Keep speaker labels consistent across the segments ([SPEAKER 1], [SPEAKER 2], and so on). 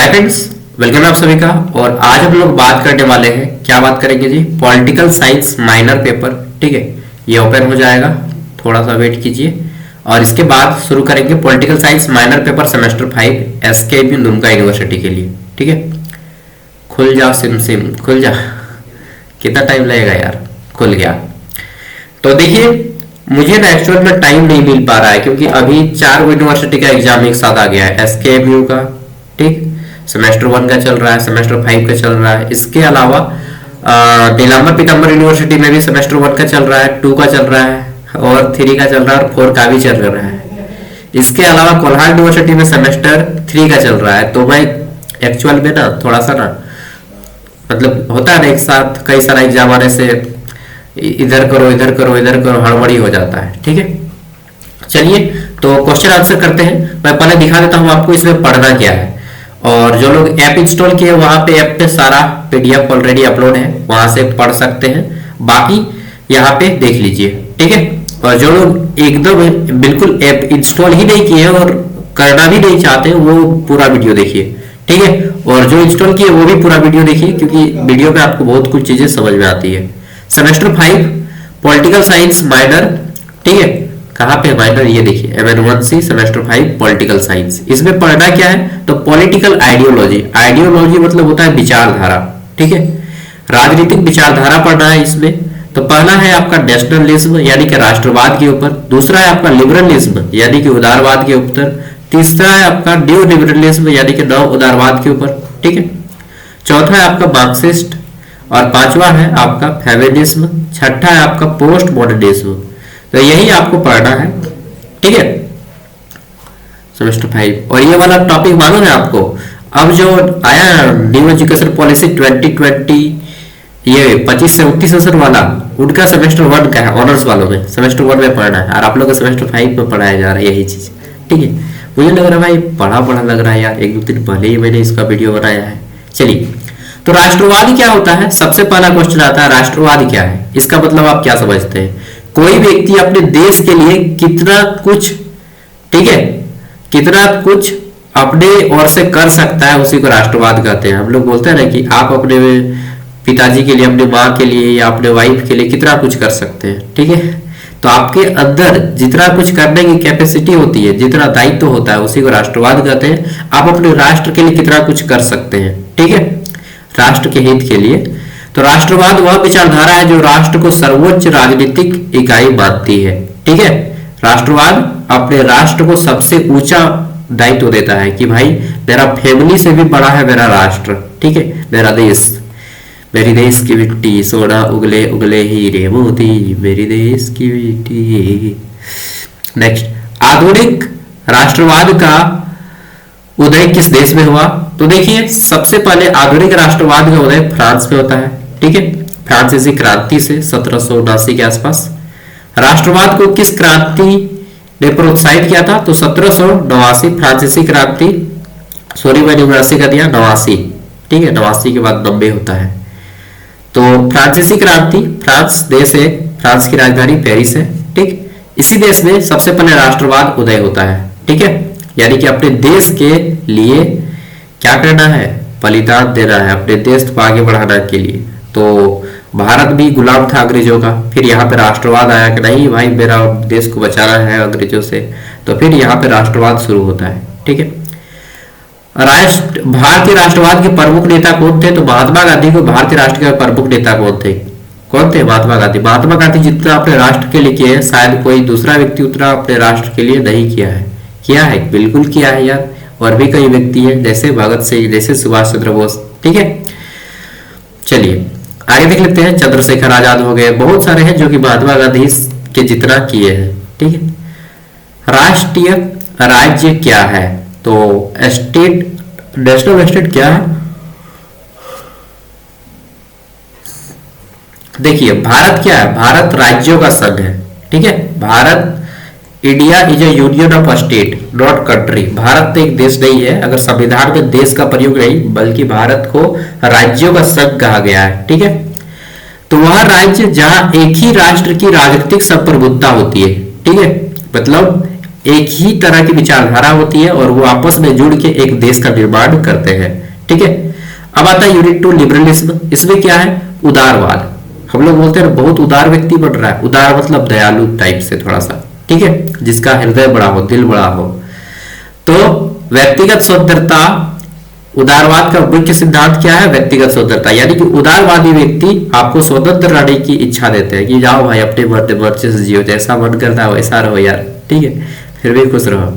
[SPEAKER 1] Hi friends, welcome है आप सभी का। और आज हम लोग बात करने वाले हैं, क्या बात करेंगे जी, पॉलिटिकल साइंस माइनर पेपर। ठीक है, ये ओपन हो जाएगा, थोड़ा सा वेट कीजिए और इसके बाद शुरू करेंगे political science minor paper semester 5 SKB Dumka university के लिए। ठीक है, खुल जा सिम सिम, खुल जा। कितना टाइम लगेगा यार, खुल गया। तो देखिए, मुझे ना एक्चुअल में टाइम नहीं मिल पा रहा है क्योंकि अभी 4 यूनिवर्सिटी का एग्जाम एक साथ आ गया है। एसकेबीयू का, ठीक, सेमेस्टर 1 का चल रहा है, सेमेस्टर 5 का चल रहा है। इसके अलावा नीलांबर पीताम्बर यूनिवर्सिटी में भी सेमेस्टर 1 का चल रहा है, 2 का चल रहा है और 3 का चल रहा है और 4 का भी चल रहा है। इसके अलावा कोल्हार यूनिवर्सिटी में सेमेस्टर 3 का चल रहा है। तो मैं एक्चुअल में ना थोड़ा सा ना, मतलब होता है ना, एक साथ कई सारा एग्जाम आने से इधर करो इधर करो इधर करो, हड़बड़ी हो जाता है। ठीक है, चलिए तो क्वेश्चन आंसर करते हैं। मैं पहले दिखा देता हूं आपको इसमें पढ़ना क्या है। और जो लोग ऐप इंस्टॉल किए वहां पे ऐप पे सारा पीडीएफ ऑलरेडी अपलोड है, वहां से पढ़ सकते हैं। बाकी यहाँ पे देख लीजिए, ठीक है। और जो लोग एकदम बिल्कुल ऐप इंस्टॉल ही नहीं किए और करना भी नहीं चाहते, वो पूरा वीडियो देखिए, ठीक है। और जो इंस्टॉल किए वो भी पूरा वीडियो देखिए, क्योंकि वीडियो में आपको बहुत कुछ चीजें समझ में आती है। सेमेस्टर 5 पॉलिटिकल साइंस माइनर, ठीक है। कहाँ पे माइनर, ये देखिए MN1C सेमेस्टर 5 पॉलिटिकल साइंस। इसमें पढ़ना क्या है, तो पॉलिटिकल आइडियोलॉजी। आइडियोलॉजी मतलब होता है विचारधारा, ठीक है, राजनीतिक विचारधारा पढ़ना है इसमें। तो पहला है आपका नेशनलिज्म यानी कि राष्ट्रवाद के ऊपर, दूसरा है आपका लिबरलिज्म यानी कि उदारवाद के ऊपर, तीसरा है आपका न्यू लिबरलिज्म यानी कि नव उदारवाद के ऊपर, ठीक है। चौथा है आपका मार्क्सिस्ट और पांचवा है आपका फेमिनिज्म, छठा है आपका पोस्ट मॉडर्निज्म। तो यही आपको पढ़ना है, ठीक है, सेमेस्टर 5। और ये वाला टॉपिक मालूम है आपको, अब जो आया न्यू एजुकेशन पॉलिसी 2020, ये 25 से 29 सेशन वाला, उनका सेमेस्टर 1 का है, ऑनर्स वालों में सेमेस्टर 1 में पढ़ना है और आप लोग का सेमेस्टर 5 में पढ़ाया जा रहा है यही चीज, ठीक है। मुझे लग रहा है भाई पढ़ा पढ़ा लग रहा है यार, 1-2 दिन पहले ही मैंने इसका वीडियो बनाया है। चलिए, तो राष्ट्रवादी क्या होता है, सबसे पहला क्वेश्चन आता है, राष्ट्रवादी क्या है, इसका मतलब आप क्या समझते हैं। कोई व्यक्ति अपने देश के लिए कितना कुछ, ठीक है, कितना कुछ अपने ओर से कर सकता है, उसी को राष्ट्रवाद कहते हैं। हम लोग बोलते हैं ना कि आप अपने पिताजी के लिए, अपने माँ के लिए या अपने वाइफ के लिए कितना कुछ कर सकते हैं, ठीक है। तो आपके अंदर जितना कुछ करने की कैपेसिटी होती है, जितना दायित्व होता है, उसी को राष्ट्रवाद कहते हैं। आप अपने राष्ट्र के लिए कितना कुछ कर सकते हैं, ठीक है, राष्ट्र के हित के लिए। तो राष्ट्रवाद वह विचारधारा है जो राष्ट्र को सर्वोच्च राजनीतिक इकाई मानती है, ठीक है। राष्ट्रवाद अपने राष्ट्र को सबसे ऊंचा दायित्व देता है कि भाई मेरा फैमिली से भी बड़ा है मेरा राष्ट्र, ठीक है, मेरा देश, मेरी देश की मिट्टी, सोना उगले उगले हीरे मोती, मेरी देश की मिट्टी। नेक्स्ट, आधुनिक राष्ट्रवाद का उदय किस देश में हुआ। तो देखिए, सबसे पहले आधुनिक राष्ट्रवाद का उदय फ्रांस में होता है, ठीक है, फ्रांसीसी क्रांति से 1779 के आसपास। राष्ट्रवाद को किस क्रांति ने प्रोत्साहित किया था, तो 1789 फ्रांसीसी क्रांति, सॉरी मैंने 79 का दिया, 89, ठीक है, 89 के बाद 90 होता है। तो फ्रांसीसी क्रांति, फ्रांस देश है, फ्रांस की राजधानी पेरिस है, ठीक। इसी देश में सबसे पहले राष्ट्रवाद उदय होता है, ठीक है, यानी कि अपने देश के लिए क्या करना है, बलिदान देना है, अपने देश को आगे बढ़ाने के लिए। तो भारत भी गुलाम था अंग्रेजों का, फिर यहाँ पे राष्ट्रवाद आया कि नहीं भाई मेरा देश को बचाना है अंग्रेजों से, तो फिर यहाँ पे राष्ट्रवाद शुरू होता है, ठीक है। भारतीय राष्ट्रवाद के प्रमुख नेता कौन थे, तो महात्मा गांधी को भारतीय राष्ट्र के प्रमुख नेता कौन थे, महात्मा गांधी। महात्मा गांधी जितना अपने राष्ट्र के लिए किए हैं, शायद कोई दूसरा व्यक्ति उतना अपने राष्ट्र के लिए नहीं किया है। किया है, बिल्कुल किया है यार, और भी कई व्यक्ति हैं, जैसे भगत सिंह, जैसे सुभाष चंद्र बोस, ठीक है। चलिए आगे देख लेते हैं, चंद्रशेखर आजाद हो गए, बहुत सारे हैं जो कि महात्मा गांधी के जितना किए हैं, ठीक है। राष्ट्रीय राज्य क्या है, तो स्टेट, नेशनल स्टेट क्या है। देखिए भारत क्या है, भारत राज्यों का संघ है, ठीक है। Bharat, India is A union of state not country. Bharat एक देश नहीं है, अगर संविधान में देश का प्रयोग नहीं, बल्कि भारत को राज्यों का संघ कहा गया है, ठीक है। तो वह राज्य जहां एक ही राष्ट्र की राजनीतिक संप्रभुता होती है, ठीक है, मतलब एक ही तरह की विचारधारा होती है और वो आपस में जुड़ के एक देश का निर्माण करते हैं। ठीक है, अब आता है यूनिट 2 लिबरलिज्म। इसमें क्या है? उदारवाद। हम लोग बोलते हैं बहुत उदार व्यक्ति बन रहा है, उदार मतलब दयालु टाइप से थोड़ा सा, ठीक है, जिसका हृदय बड़ा हो, दिल बड़ा हो। तो व्यक्तिगत स्वतंत्रता, उदारवाद का मुख्य सिद्धांत क्या है? व्यक्तिगत स्वतंत्रता, यानी कि उदारवादी व्यक्ति आपको स्वतंत्र रहने की इच्छा देते हैं कि जाओ भाई अपने मर्जी से जियो, जैसा मन करता है वैसा रहो यार, ठीक है, फिर भी खुश रहो।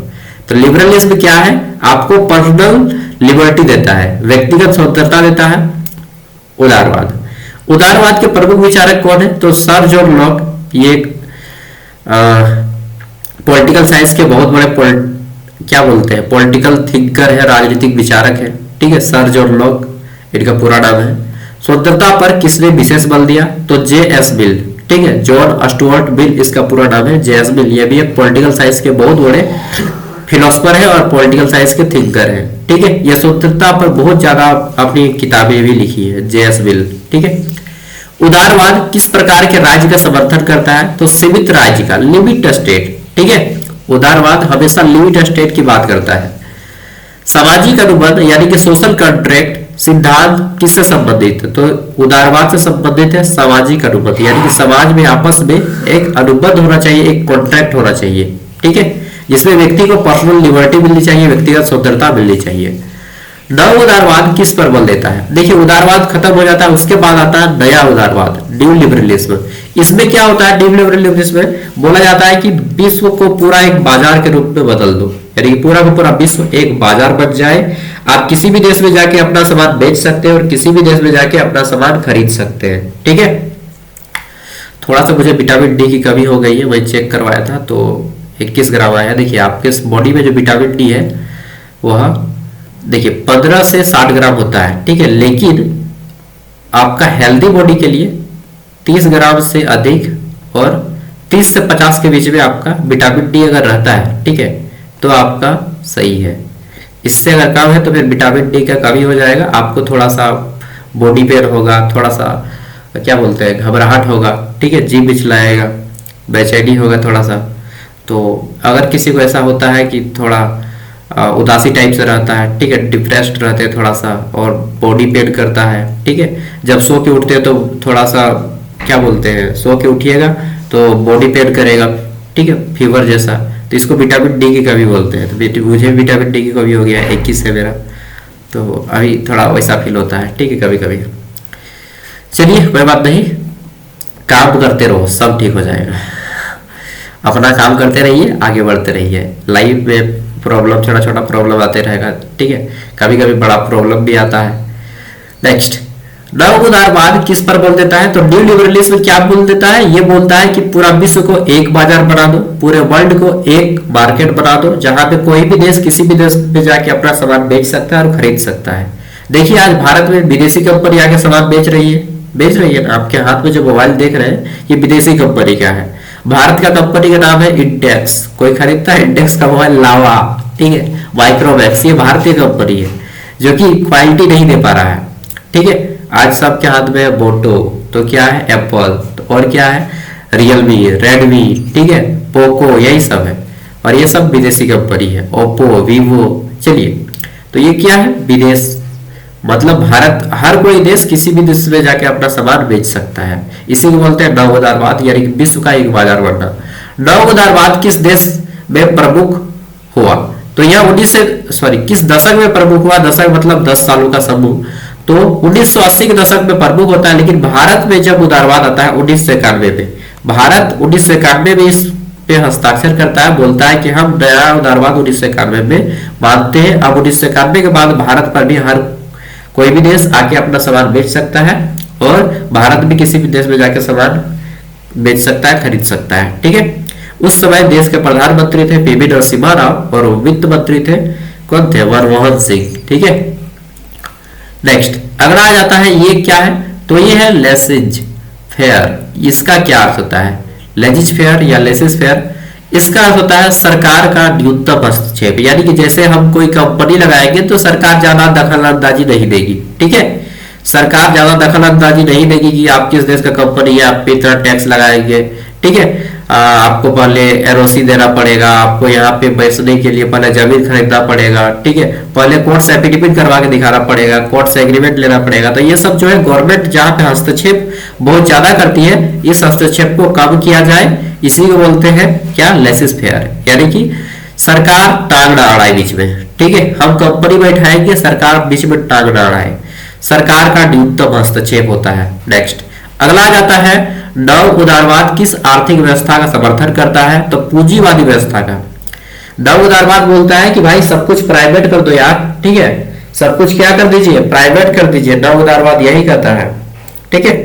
[SPEAKER 1] तो लिबरलिज्म क्या है? आपको पर्सनल लिबर्टी देता है, व्यक्तिगत स्वतंत्रता देता है। उदारवाद, उदारवाद के प्रमुख विचारक कौन है? तो सर जॉन लॉक, ये पॉलिटिकल साइंस के बहुत बड़े क्या बोलते हैं, पॉलिटिकल थिंकर है, राजनीतिक विचारक है, ठीक है, सर जॉन लॉक इनका पूरा नाम है। स्वतंत्रता पर किसने विशेष बल दिया? तो जे.एस. मिल, ठीक है, जॉन स्टुअर्ट मिल इसका पूरा नाम है, जे.एस. मिल। ये भी एक पॉलिटिकल साइंस के बहुत बड़े फिलोसफर है और पॉलिटिकल साइंस के थिंकर है, ठीक है। ये स्वतंत्रता पर बहुत ज्यादा अपनी किताबें भी लिखी है जे.एस. मिल, ठीक है। उदारवाद किस प्रकार के राज्य का समर्थन करता है? तो सीमित राज्य का, लिमिट स्टेट, ठीक है। उदारवाद हमेशा लिमिट स्टेट की बात करता है। सामाजिक अनुबंध यानी कि सोशल कॉन्ट्रैक्ट सिद्धांत किससे संबंधित है? तो उदारवाद से संबंधित है सामाजिक अनुबंध, यानी कि समाज में आपस में एक अनुबंध होना चाहिए, एक कॉन्ट्रैक्ट होना चाहिए, ठीक है, जिसमें व्यक्ति को पर्सनल लिबर्टी मिलनी चाहिए, व्यक्तिगत स्वतंत्रता मिलनी चाहिए। नव उदारवाद किस पर बल देता है? देखिए उदारवाद खत्म हो जाता है, उसके बाद आता है नया उदारवाद, न्यू लिबरलिज्म। इसमें क्या होता है? न्यू लिबरलिज्म में बोला जाता है कि विश्व को पूरा एक बाजार के रूप में बदल दो, यानी कि पूरा का पूरा विश्व एक बाजार बन जाए। आप किसी भी देश में जाके अपना सामान बेच सकते हैं और किसी भी देश में जाके अपना सामान खरीद सकते हैं, ठीक है। थोड़ा सा मुझे विटामिन डी की कमी हो गई है, मैं चेक करवाया था तो 21 ग्राम आया। देखिए आपके बॉडी में जो विटामिन डी है वह देखिए 15 से 60 ग्राम होता है, ठीक है, लेकिन आपका हेल्दी बॉडी के लिए 30 ग्राम से अधिक और 30 से 50 के बीच में आपका विटामिन डी अगर रहता है, ठीक है, तो आपका सही है। इससे अगर कम है तो फिर विटामिन डी का कमी हो जाएगा, आपको थोड़ा सा बॉडी पेन होगा, थोड़ा सा क्या बोलते हैं घबराहट होगा, ठीक है, जी मिचलाएगा, बेचैनी होगा थोड़ा सा। तो अगर किसी को ऐसा होता है कि थोड़ा उदासी टाइप से रहता है, ठीक है, डिप्रेस्ड रहते हैं थोड़ा सा और बॉडी पेन करता है, ठीक है, जब सो के उठते हैं तो थोड़ा सा क्या बोलते हैं, सो के उठिएगा तो बॉडी पेन करेगा, ठीक है, फीवर जैसा, तो इसको विटामिन डी की कमी बोलते हैं। तो मुझे विटामिन डी की कमी हो गया है, 21 है मेरा, तो अभी थोड़ा वैसा फील होता है, ठीक है, कभी कभी। चलिए कोई बात नहीं, काम करते रहो, सब ठीक हो जाएगा। अपना काम करते रहिए, आगे बढ़ते रहिए। लाइफ में प्रॉब्लम, छोटा छोटा प्रॉब्लम आते रहेगा, ठीक है, कभी कभी बड़ा प्रॉब्लम भी आता है। नेक्स्ट, नव उदारवाद किस पर बोल देता है? तो न्यू लिबरलिज्म क्या बोल देता है? ये बोलता है कि पूरा विश्व को एक बाजार बना दो, पूरे वर्ल्ड को एक मार्केट बना दो, जहां पे कोई भी देश किसी भी देश पे जाके अपना सामान बेच सकता है और खरीद सकता है। देखिए आज भारत में विदेशी कंपनी आके सामान बेच रही है ना, आपके हाथ में जो मोबाइल देख रहे हैं ये विदेशी कंपनी का है। भारत का कंपनी का नाम है इंटेक्स, कोई खरीदता है इंटेक्स का मोबाइल? लावा, ठीक है, माइक्रोमैक्स, ये भारतीय कंपनी है जो कि क्वालिटी नहीं दे पा रहा है, ठीक है। आज सबके हाथ में है बोटो, तो क्या है एप्पल, तो और क्या है रियलमी, रेडमी, ठीक है, पोको, यही सब है और ये सब विदेशी कंपनी है, ओप्पो, वीवो। चलिए तो ये क्या है? विदेश, मतलब भारत, हर कोई देश किसी भी देश में जाके अपना सामान बेच सकता है। इसी को बोलते हैं नव उदारवाद, यानी कि विश्व का एक बाजार बनना। नव उदारवाद किस देश में प्रमुख हुआ? तो यह किस दशक में प्रमुख हुआ? दशक मतलब 10 सालों का समूह। तो 1980 के दशक में प्रमुख होता है, लेकिन भारत में जब उदारवाद आता है 1991 में, भारत 1991 में इस पे हस्ताक्षर करता है, बोलता है कि हम नया उदारवाद 1991 में मानते हैं। अब 1991 के बाद भारत पर भी हर कोई भी देश आके अपना सामान बेच सकता है और भारत भी किसी भी देश में जाके सामान बेच सकता है, खरीद सकता है, ठीक है। उस समय देश के प्रधानमंत्री थे पीवी नरसिम्हा राव और वित्त मंत्री थे कौन थे? मनमोहन सिंह, ठीक है। नेक्स्ट अगला आ जाता है, ये क्या है? तो ये है लेसिज फेयर। इसका क्या अर्थ होता है? लेजिज फेयर या लेसिज फेयर, इसका अर्थ होता है सरकार का न्यूनतम हस्तक्षेप, यानी कि जैसे हम कोई कंपनी लगाएंगे तो सरकार ज्यादा दखल अंदाजी नहीं देगी, ठीक है, सरकार ज्यादा दखल अंदाजी नहीं देगी कि आप किस देश का कंपनी है, आप पे इतना टैक्स लगाएंगे, ठीक है, आपको पहले एनओसी देना पड़ेगा, आपको यहाँ पे बैठने के लिए पहले जमीन खरीदना पड़ेगा, ठीक है, पहले कोर्ट से एफिडेविट करवा के दिखाना पड़ेगा, कोर्ट से एग्रीमेंट लेना पड़ेगा। तो ये सब जो है गवर्नमेंट जहाँ पे हस्तक्षेप बहुत ज्यादा करती है, इस हस्तक्षेप को कम किया जाए, इसी को बोलते हैं क्या, लेसिस फेयर, यानी कि सरकार टांग ना अड़ाए बीच में, ठीक है, हम कंपनी बैठाएंगे, सरकार बीच में टांग ना अड़ाए, सरकार का न्यूनतम हस्तक्षेप होता है। नेक्स्ट अगला आ जाता है नव उदारवाद किस आर्थिक व्यवस्था का समर्थन करता है, तो पूंजीवादी व्यवस्था का। नव उदारवाद बोलता है कि भाई सब कुछ प्राइवेट कर दो यार, ठीक है, सब कुछ क्या कर दीजिए, प्राइवेट कर दीजिए, नव उदारवाद यही कहता है, ठीक है।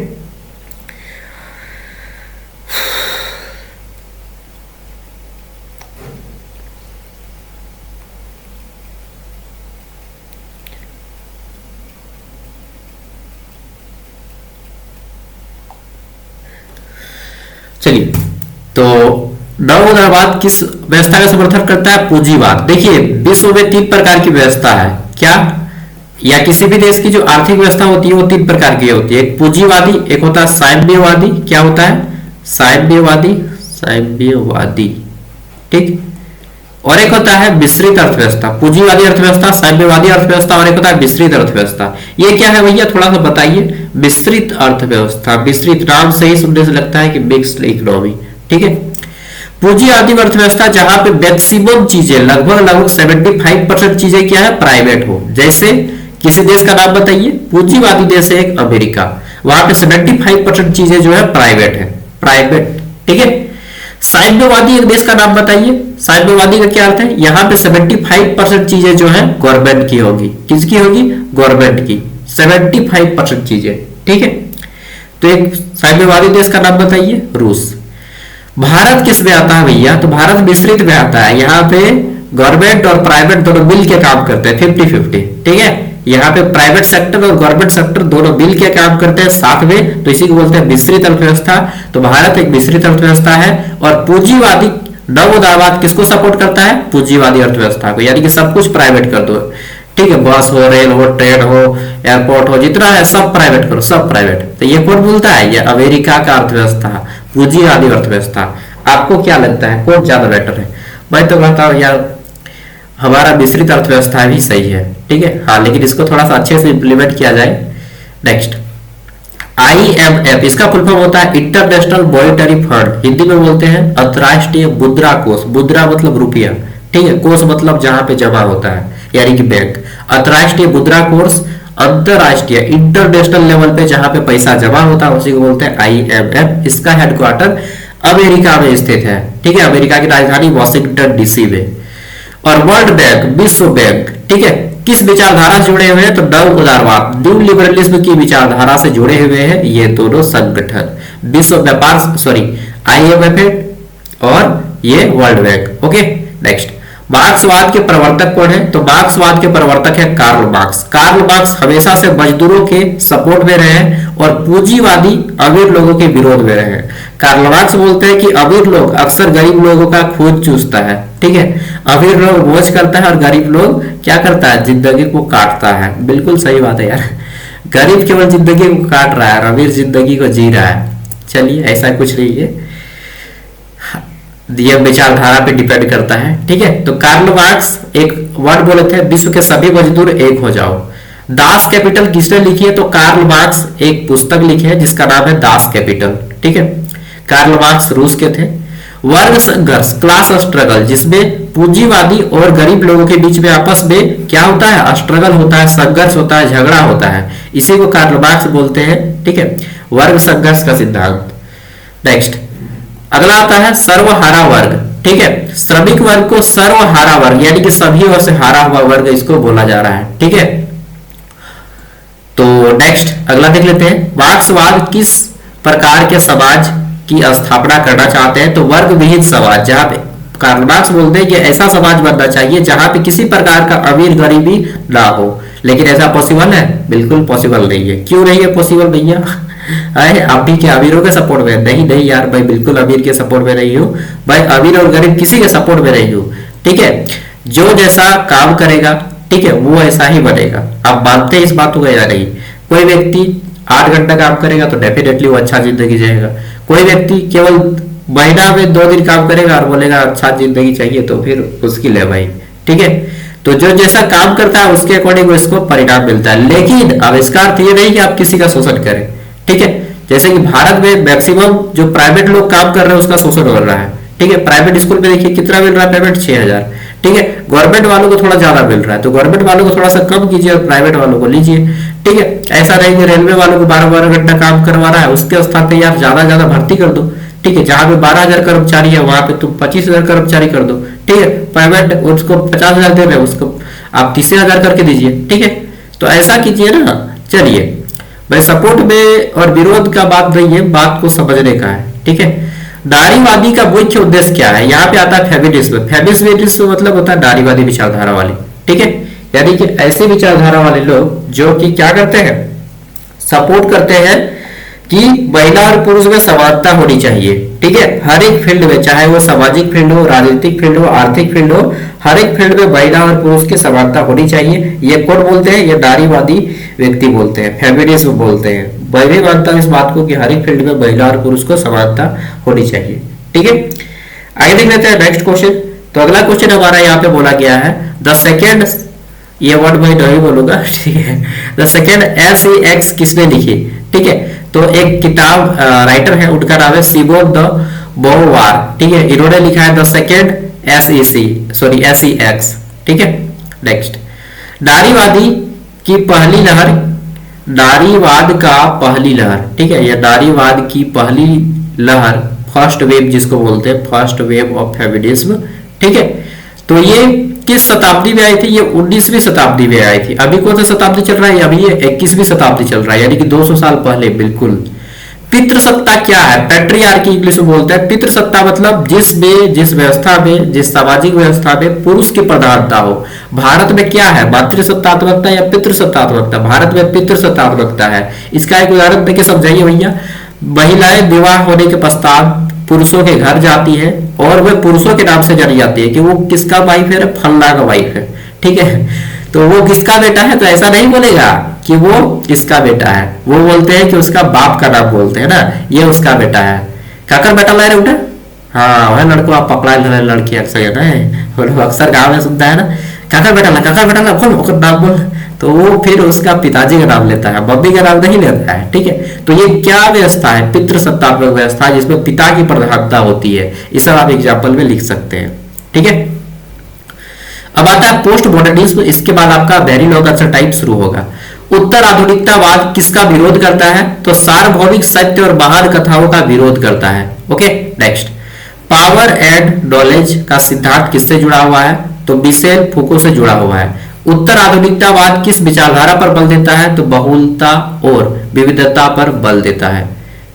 [SPEAKER 1] चलिए, तो नव उदारवाद किस व्यवस्था का समर्थन करता है, पूंजीवाद। देखिए विश्व में 3 प्रकार की व्यवस्था है, क्या, या किसी भी देश की जो आर्थिक व्यवस्था होती है वो 3 प्रकार की होती है, एक पूंजीवादी, एक होता है साम्यवादी, क्या होता है, साम्यवादी, साम्यवादी, ठीक, और एक होता है विस्तृत अर्थव्यवस्था। पूंजीवादी अर्थव्यवस्था, साम्यवादी अर्थव्यवस्था, और एक होता है विस्तृत अर्थव्यवस्था। ये क्या है भैया, थोड़ा सा बताइए। विस्तृत अर्थव्यवस्था, विस्तृत नाम से ही सुनने से लगता है कि मिक्स्ड इकोनॉमी, ठीक है। पूंजीवादी अर्थव्यवस्था जहां पे मैक्सिमम चीजें, लगभग 75% चीजें क्या है, प्राइवेट हो। जैसे किसी देश का नाम बताइए, पूंजीवादी देश है एक अमेरिका, वहां पे 75% चीजें जो है प्राइवेट है, प्राइवेट, ठीक है। साम्यवादी एक देश का नाम बताइए, साम्यवादी का क्या अर्थ है, यहाँ पे 75% चीजें जो है गवर्नमेंट की होगी, किसकी होगी, गवर्नमेंट की, 75% चीजें, ठीक है। तो एक साम्यवादी देश का नाम बताइए, रूस। भारत किस में आता है भैया, तो भारत विस्तृत में आता है, यहाँ पे गवर्नमेंट और प्राइवेट दोनों मिल के काम करते हैं, 50-50, ठीक है। यहाँ पे प्राइवेट सेक्टर और गवर्नमेंट सेक्टर दोनों मिल के काम करते हैं साथ में, तो इसी को बोलते हैं विस्तृत अर्थव्यवस्था। तो भारत एक विस्तृत अर्थव्यवस्था है। और पूंजीवादी नव उदारवाद किसको सपोर्ट करता है, पूंजीवादी अर्थव्यवस्था को, यानी कि सब कुछ प्राइवेट कर दो, ठीक है, बस हो, रेल हो, ट्रेन हो, एयरपोर्ट हो, जितना है सब प्राइवेट करो, सब प्राइवेट। तो ये कौन बोलता है, ये अमेरिका का अर्थव्यवस्था, पूंजीवादी अर्थव्यवस्था। आपको क्या लगता है कौन ज्यादा बेटर है? मैं तो कहता हूँ यार हमारा विस्तृत अर्थव्यवस्था भी सही है, ठीक है, हाँ, लेकिन इसको थोड़ा सा अच्छे से इंप्लीमेंट किया जाए। नेक्स्ट IMF, इसका फुल फॉर्म होता है इंटरनेशनल मॉनेटरी फंड, हिंदी में बोलते हैं अंतरराष्ट्रीय मुद्रा कोष। मुद्रा मतलब रुपया, ठीक है, कोष मतलब जहां पे जमा होता है, यानी कि बैंक। अंतरराष्ट्रीय मुद्रा कोष, अंतरराष्ट्रीय इंटरनेशनल लेवल पे जहां पे पैसा जमा होता है उसी को बोलते हैं IMF। इसका हेडक्वार्टर अमेरिका में स्थित है, ठीक है, अमेरिका की राजधानी वॉशिंगटन DC में। और वर्ल्ड बैंक, विश्व बैंक, ठीक है, किस विचारधारा से जुड़े हुए हैं, तो नव उदारवाद, न्यू लिबरलिज्म की विचारधारा से जुड़े हुए हैं ये दोनों संगठन, विश्व व्यापार IMF और ये वर्ल्ड बैंक। ओके, नेक्स्ट मार्क्सवाद के प्रवर्तक कौन है, तो मार्क्सवाद के प्रवर्तक है कार्ल मार्क्स। कार्ल मार्क्स हमेशा से मजदूरों के सपोर्ट में रहे हैं और पूंजीवादी अमीर लोगों के विरोध में रहे हैं। कार्ल मार्क्स बोलते हैं कि अमीर लोग अक्सर गरीब लोगों का खून चूसता है, ठीक है, अमीर लोग मौज करता है और गरीब लोग क्या करता है, जिंदगी को काटता है। बिल्कुल सही बात है यार, गरीब केवल जिंदगी को काट रहा है, अमीर जिंदगी को जी रहा है। चलिए ऐसा कुछ नहीं है, यह विचारधारा पे डिपेंड करता है, ठीक है। तो कार्ल मार्क्स एक वर्ड बोले थे, विश्व के सभी मजदूर एक हो जाओ। दास कैपिटल किसने लिखी है, तो कार्ल मार्क्स एक पुस्तक लिखी है जिसका नाम है दास कैपिटल, ठीक है। कार्ल मार्क्स रूस के थे। वर्ग संघर्ष, क्लास स्ट्रगल, जिसमें पूंजीवादी और गरीब लोगों के बीच में आपस में क्या होता है, स्ट्रगल होता है, संघर्ष होता है, झगड़ा होता है, इसी को कार्ल मार्क्स बोलते हैं, ठीक है, वर्ग संघर्ष का सिद्धांत। नेक्स्ट अगला आता है सर्वहारा वर्ग, ठीक है, श्रमिक वर्ग को सर्वहारा वर्ग यानी कि सभी ओर से हारा हुआ वर्ग इसको बोला जा रहा है, ठीक है। तो नेक्स्ट अगला देख लेते हैं, मार्क्सवाद किस प्रकार के समाज की स्थापना करना चाहते हैं, तो वर्ग विहीन समाज, जहां पे कार्ल मार्क्स बोलते हैं कि ऐसा समाज बनना चाहिए जहां पे किसी प्रकार का अमीर गरीबी ना हो। लेकिन ऐसा पॉसिबल है, बिल्कुल पॉसिबल नहीं है। क्यों नहीं है पॉसिबल भैया, आप भी क्या अमीरों के सपोर्ट में? नहीं नहीं यार भाई, बिल्कुल अमीर के सपोर्ट में नहीं हूँ भाई, अमीर और गरीब किसी के सपोर्ट में नहीं हूँ, ठीक है। जो जैसा काम करेगा, ठीक है, वो ऐसा ही बनेगा। आप मानते हैं इस बात को या नहीं? कोई व्यक्ति 8 घंटा काम करेगा तो डेफिनेटली वो अच्छा जिंदगी जिएगा। कोई व्यक्ति केवल महीना में 2 दिन काम करेगा और बोलेगा अच्छा जिंदगी चाहिए, तो फिर मुश्किल है भाई। ठीक है, तो जो जैसा काम करता है उसके अकॉर्डिंग उसको परिणाम मिलता है। लेकिन अब इसका अर्थ ये नहीं कि आप किसी का शोषण करें। ठीक है, जैसे कि भारत में मैक्सिमम जो प्राइवेट लोग काम कर रहे हैं उसका शोषण हो रहा है। ठीक है, प्राइवेट स्कूल में देखिए कितना मिल रहा है पेमेंट, 6,000। ठीक है, गवर्नमेंट वालों को थोड़ा ज्यादा मिल रहा है, तो गवर्नमेंट वालों को थोड़ा सा कम कीजिए और प्राइवेट वालों को लीजिए। ठीक है, ऐसा नहीं कि रेलवे वालों को 12-12 घंटा काम करवा रहा है, उसके स्थान पे यार ज्यादा ज्यादा भर्ती कर दो। ठीक है, जहां पे 12,000 कर्मचारी है वहां पे तुम 25,000 कर्मचारी कर दो। ठीक है, प्राइवेट उसको 50,000 दे रहे हैं, उसको आप 30,000 करके दीजिए। ठीक है, तो ऐसा कीजिए ना। चलिए भाई, सपोर्ट में और विरोध का बात नहीं है, बात को समझने का है। ठीक है, नारीवादी का मुख्य उद्देश्य क्या है, यहाँ पे आता है फेमिनिज्म। फेमिनिज्म मतलब होता है नारीवादी विचारधारा वाले। ठीक है, यानी कि ऐसे विचारधारा वाले लोग जो कि क्या करते हैं, सपोर्ट करते हैं कि महिला और पुरुष में समानता होनी चाहिए। ठीक है, हर एक फील्ड में, चाहे वो सामाजिक फील्ड हो, राजनीतिक फील्ड हो, आर्थिक फील्ड हो, हर एक फील्ड में महिला और पुरुष की समानता होनी चाहिए। ये कौन बोलते हैं, ये नारीवादी व्यक्ति बोलते हैं, फेमिनिज्म बोलते हैं। मैं भी मानता हूं इस बात को कि हर एक फील्ड में महिला और पुरुष को समानता होनी चाहिए। ठीक है, आगे देख लेते हैं नेक्स्ट क्वेश्चन। तो अगला क्वेश्चन हमारा यहाँ पे बोला गया है द सेकेंड, ये वर्ड मैं नहीं बोलूंगा। ठीक है, द सेकेंड SEX किसने लिखी। ठीक है, तो एक किताब राइटर है, उनका नाम है सिमोन द बोवार। ठीक है, इन्होंने लिखा है द सेकेंड SEX। ठीक है, नेक्स्ट, नारीवादी की पहली लहर, नारीवाद का पहली लहर। ठीक है, यह नारीवाद की पहली लहर, फर्स्ट वेव जिसको बोलते हैं, फर्स्ट वेव ऑफ फेमिनिज्म। ठीक है, तो ये किस शताब्दी में आई थी, ये 19वीं शताब्दी में आई थी। अभी कौन सा शताब्दी चल रहा है, अभी ये 21वीं शताब्दी चल रहा है, यानी कि 200 साल पहले। बिल्कुल। पितृसत्ता क्या है, पैट्रियार्की इंग्लिश में बोलते हैं। पितृसत्ता मतलब जिस व्यवस्था में, जिस सामाजिक व्यवस्था में पुरुष की प्रधानता हो। भारत में क्या है, मातृसत्तात्मकता या पितृसत्तात्मकता। भारत में पितृसत्तात्मकता है। इसका एक उदाहरण देके समझाइए भैया। महिलाएं विवाह होने के पश्चात पुरुषों के घर जाती है और वह पुरुषों के नाम से जानी जाती है कि वो किसका वाइफ है, फल्ला का वाइफ है। ठीक है, तो वो किसका बेटा है, तो ऐसा नहीं बोलेगा कि वो इसका बेटा है, वो बोलते हैं कि उसका बाप का नाम बोलते हैं ना, ये उसका बेटा है। काकर बेटा ला रहे उठा, हाँ वह लड़को आप पकड़ा ले, लड़की अक्सर है अक्सर गाँव में सुनता है ना, काकर बेटा ला बोल नाम बोल, तो वो फिर उसका पिताजी का नाम लेता है, मम्मी का नाम नहीं लेता है। ठीक है, तो ये क्या व्यवस्था है, पितृसत्तात्मक व्यवस्था, जिसमें पिता की प्रधानता होती है। इस सब आप एग्जाम्पल में लिख सकते हैं। ठीक है, अब आता है पोस्ट मॉडर्निज्म। इसके बाद आपका वेरी लॉन्ग आंसर टाइप शुरू होगा। उत्तर आधुनिकतावाद किसका विरोध करता है, तो सार्वभौमिक सत्य और महान कथाओं का विरोध करता है। Okay, next, power and knowledge का सिद्धांत किससे जुड़ा हुआ है, तो मिशेल फूको से जुड़ा हुआ है। उत्तर आधुनिकतावाद किस विचारधारा पर बल देता है, तो बहुलता और विविधता पर बल देता है।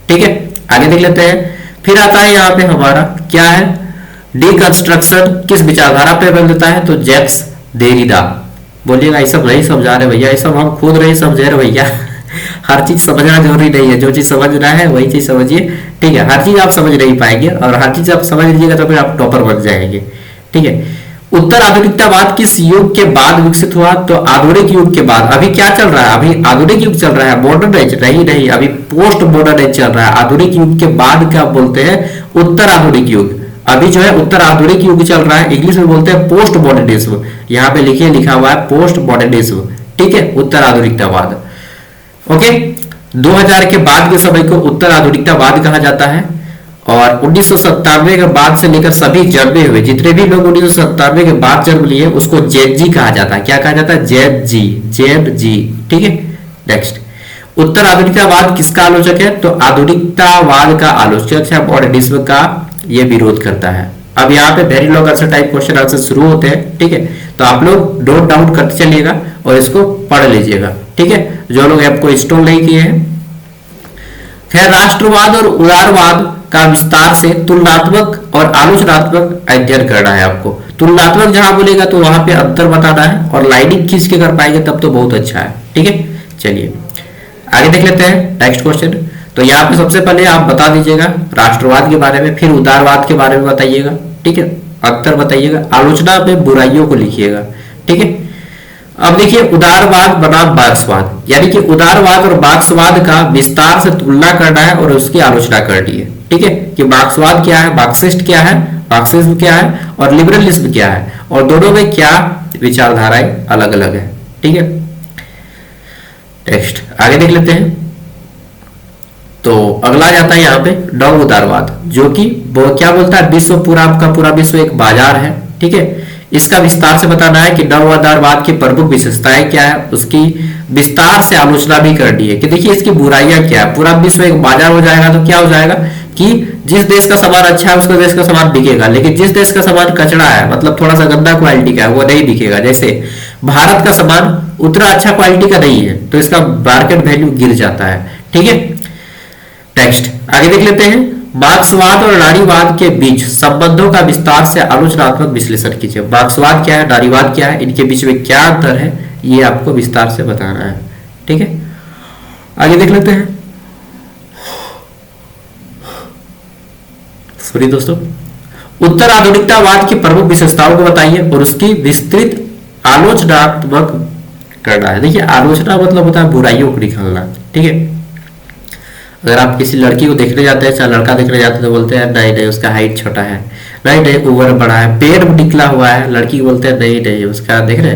[SPEAKER 1] ठीक है, आगे देख लेते हैं। फिर आता है यहाँ पे हमारा क्या है, डिकंस्ट्रक्शन किस विचारधारा पर बल देता है, तो जैक्स देरिडा। बोलिएगा ये सब नहीं समझा रहे भैया, ये सब हम खुद नहीं समझे रहे भैया। हर चीज समझना जरूरी नहीं है, जो चीज समझना है वही चीज समझिए। ठीक है, हर चीज आप समझ नहीं पाएंगे, और हर चीज आप समझ लीजिएगा तो फिर आप टॉपर बन जाएंगे। ठीक है, उत्तर आधुनिकतावाद किस युग के बाद विकसित हुआ, तो आधुनिक युग के बाद। अभी क्या चल रहा है, अभी आधुनिक युग चल रहा है, मॉडर्न एज नहीं, अभी पोस्ट मॉडर्न एज चल रहा है। आधुनिक युग के बाद क्या बोलते हैं, उत्तर आधुनिक युग। अभी जो है उत्तर आधुनिक युग चल रहा है, इंग्लिश में बोलते हैं पोस्ट मॉडर्निज्म। यहाँ पे लिखा हुआ है पोस्ट मॉडर्निज्म। ठीक है, उत्तर आधुनिकतावाद। ओके, 2000 के बाद के समय को उत्तर आधुनिकतावाद कहा जाता है। और 1997 के बाद से लेकर सभी जन्मे हुए जितने भी लोग 1997 के बाद जन्म लिए उसको जेन जी कहा जाता है। क्या कहा जाता है, जेन जी। ठीक है, नेक्स्ट, उत्तर आधुनिकतावाद किसका आलोचक है, तो आधुनिकतावाद का आलोचक है, मॉडर्निज्म का ये विरोध करता है। अब यहाँ पे very long answer type question answer शुरू होते हैं। ठीक है, तो आप लोग नोट डाउन करते चलिएगा और इसको पढ़ लीजिएगा। ठीक है, जो लोग ऐप को इंस्टॉल नहीं किए हैं। खैर, राष्ट्रवाद और उदारवाद का विस्तार से तुलनात्मक और आलोचनात्मक अध्ययन करना है आपको। तुलनात्मक जहां बोलेगा तो वहां पे अंतर बताना है, और लाइनिंग खींच के कर पाएंगे तब तो बहुत अच्छा है। ठीक है, चलिए आगे देख लेते हैं नेक्स्ट क्वेश्चन। तो यहाँ पे सबसे पहले आप बता दीजिएगा राष्ट्रवाद के बारे में, फिर उदारवाद के बारे में बताइएगा। ठीक है, अंतर बताइएगा, आलोचना में बुराइयों को लिखिएगा। ठीक है, अब देखिए उदारवाद बनाम मार्क्सवाद, यानी कि उदारवाद और मार्क्सवाद का विस्तार से तुलना करना है और उसकी आलोचना करनी है। ठीक है, कि मार्क्सवाद क्या है, मार्क्सिस्ट क्या है, मार्क्सिज्म क्या है और लिबरलिज्म क्या है, और दोनों में क्या विचारधाराएं अलग अलग है। ठीक है, नेक्स्ट आगे देख लेते हैं। तो अगला जाता है यहाँ पे नव उदारवाद, जो कि वो क्या बोलता है, विश्व पूरा का पूरा विश्व एक बाजार है। ठीक है, इसका विस्तार से बताना है कि नव उदारवाद की प्रमुख विशेषताएं क्या है, उसकी विस्तार से आलोचना भी करनी है कि देखिए इसकी बुराइयां क्या है। पूरा विश्व एक बाजार हो जाएगा तो क्या हो जाएगा कि जिस देश का सामान अच्छा है उसका देश का सामान बिकेगा, लेकिन जिस देश का सामान कचरा है, मतलब थोड़ा सा गंदा क्वालिटी का है, वो नहीं बिकेगा। जैसे भारत का सामान उतना अच्छा क्वालिटी का नहीं है तो इसका मार्केट वैल्यू गिर जाता है। ठीक है, नेक्स्ट आगे देख लेते हैं। मार्क्सवाद और नारीवाद के बीच संबंधों का विस्तार से आलोचनात्मक विश्लेषण कीजिए। मार्क्सवाद क्या है, नारीवाद क्या है, इनके बीच में क्या अंतर है, ये आपको विस्तार से बताना है। ठीक है, आगे देख लेते हैं। सॉरी दोस्तों, उत्तर आधुनिकतावाद की प्रमुख विशेषताओं को बताइए और उसकी विस्तृत आलोचनात्मक करना है। देखिए आलोचना मतलब होता है बुराइयों को निकालना। ठीक है, अगर आप किसी लड़की को देखने जाते हैं, चाहे लड़का देखने जाते हैं, तो बोलते हैं नहीं नहीं उसका हाइट छोटा है, नहीं नहीं उम्र बड़ा है, पेड़ निकला हुआ है, लड़की को बोलते हैं नहीं नहीं उसका देख रहे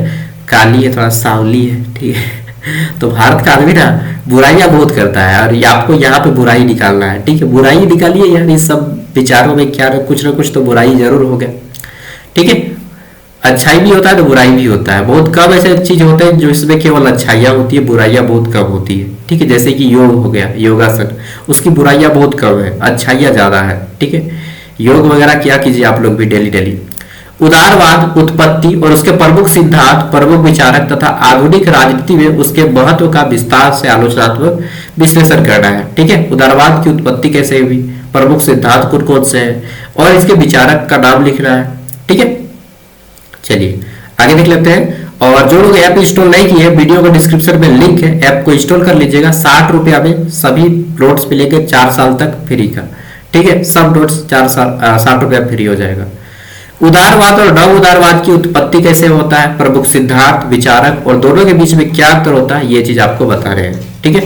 [SPEAKER 1] काली है, थोड़ा सांवली है। ठीक है, तो भारत का आदमी ना बुराइयां बहुत करता है और आपको यहाँ पे बुराई निकालना है। ठीक है, बुराई निकालिए यार, इस सब विचारों में क्या ना कुछ तो बुराई जरूर हो गया। ठीक है, अच्छाई भी होता है तो बुराई भी होता है। बहुत कम ऐसे चीज होते हैं जो इसमें केवल अच्छाइयाँ होती है, बुराइयां बहुत कम होती है। ठीक है, जैसे कि योग हो गया, योगासन, उसकी बुराइयां बहुत कम है, अच्छाइयाँ ज्यादा है। ठीक है, योग वगैरह किया कीजिए आप लोग भी डेली डेली। उदारवाद उत्पत्ति और उसके प्रमुख सिद्धांत, प्रमुख विचारक तथा आधुनिक राजनीति में उसके महत्व का विस्तार से आलोचनात्मक विश्लेषण करना है। ठीक है, उदारवाद की उत्पत्ति कैसे हुई, प्रमुख सिद्धांत कौन कौन से हैं और इसके विचारक का नाम लिखना है। ठीक है, चलिए आगे देख लेते हैं। और जो लोग ऐप इंस्टॉल नहीं किए, वीडियो को डिस्क्रिप्शन में लिंक है, ऐप को इंस्टॉल कर लीजिएगा। 60 रुपया में सभी नोट्स मिलेंगे 4 साल तक फ्री का। ठीक है, सब नोट्स 60 रुपया फ्री हो जाएगा। उदारवाद और नव उदारवाद की उत्पत्ति कैसे होता है, प्रमुख सिद्धांत, विचारक और दोनों के बीच में क्या अंतर होता है, ये चीज आपको बता रहे हैं। ठीक है,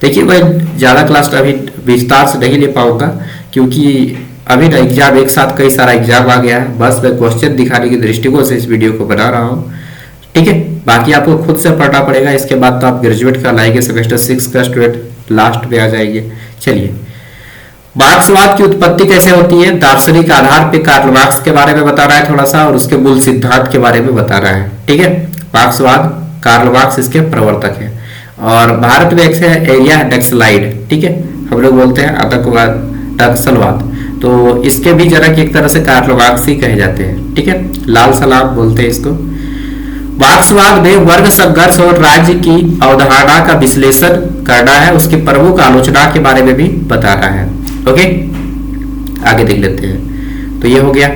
[SPEAKER 1] देखिए मैं ज्यादा क्लास अभी विस्तार से नहीं ले पाऊंगा क्योंकि अभी ना एग्जाम एक साथ कई सारा एग्जाम आ गया है। बस मैं क्वेश्चन दिखाने की दृष्टिकोण से इस वीडियो को बना रहा हूँ। ठीक है, बाकी आपको खुद से पढ़ना पड़ेगा। इसके बाद तो आप ग्रेजुएट का लाएंगे, सेमेस्टर 6 का स्टूडेंट लास्ट में आ जाएंगे। चलिए, मार्क्सवाद की उत्पत्ति कैसे होती है, दार्शनिक आधार पे कार्ल मार्क्स के बारे में बता रहा है थोड़ा सा और उसके मूल सिद्धांत के बारे में बता रहा है। ठीक है, मार्क्सवाद, कार्ल मार्क्स इसके प्रवर्तक है और भारत में एक एरिया है नक्सलाइड। ठीक है, हम लोग बोलते हैं आतंकवाद, नक्सलवाद, तो इसके भी जनक एक तरह से कार्ल मार्क्स ही कहे जाते हैं। ठीक है, लाल सलाम बोलते हैं इसको। मार्क्सवाद में वर्ग संघर्ष और राज्य की अवधारणा का विश्लेषण करना है, उसकी प्रमुख आलोचना के बारे में भी बताना है। ओके, आगे देख लेते हैं। तो ये हो गया।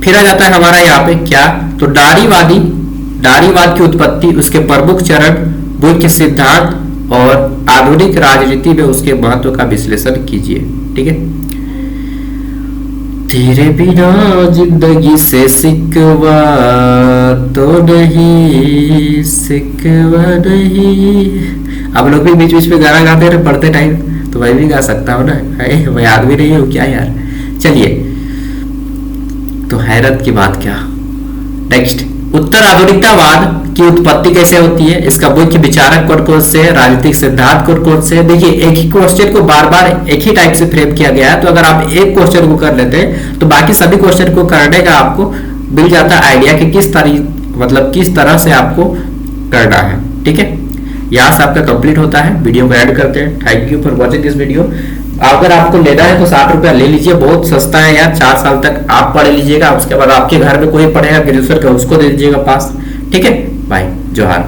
[SPEAKER 1] फिर आ जाता है हमारा यहाँ पे क्या, तो नारीवाद की उत्पत्ति, उसके प्रमुख चरण, मुख्य सिद्धांत और आधुनिक राजनीति में उसके महत्व का विश्लेषण कीजिए। ठीक है, तेरे बिना जिंदगी से सिकवा तो नहीं, सिकवा नहीं। आप लोग भी बीच बीच में गाना गाते रहे पढ़ते टाइम, तो मैं भी गा सकता हूँ ना, मैं आदमी नहीं हूँ क्या यार। चलिए, तो हैरत की बात क्या। नेक्स्ट, उत्तर आधुनिकतावाद की उत्पत्ति कैसे होती है, इसका मुख्य विचारक कौन कौन से, राजनीतिक सिद्धांत कौन कौन से। देखिए एक ही क्वेश्चन को बार बार एक ही टाइप से फ्रेम किया गया है, तो अगर आप एक क्वेश्चन को कर लेते हैं तो बाकी सभी क्वेश्चन को करने का आपको मिल जाता है आइडिया कि किस तरह से आपको करना है। ठीक है, यहाँ से आपका कंप्लीट होता है। वीडियो को ऐड करते हैं। Thank you for watching this video. अगर आपको लेना है तो 60 रुपया ले लीजिए, बहुत सस्ता है यार। 4 साल तक आप पढ़ लीजिएगा, उसके बाद आपके घर में कोई पढ़ेगा ग्रेजुएशन का, उसको दे दीजिएगा पास। ठीक है, बाय, जोहार।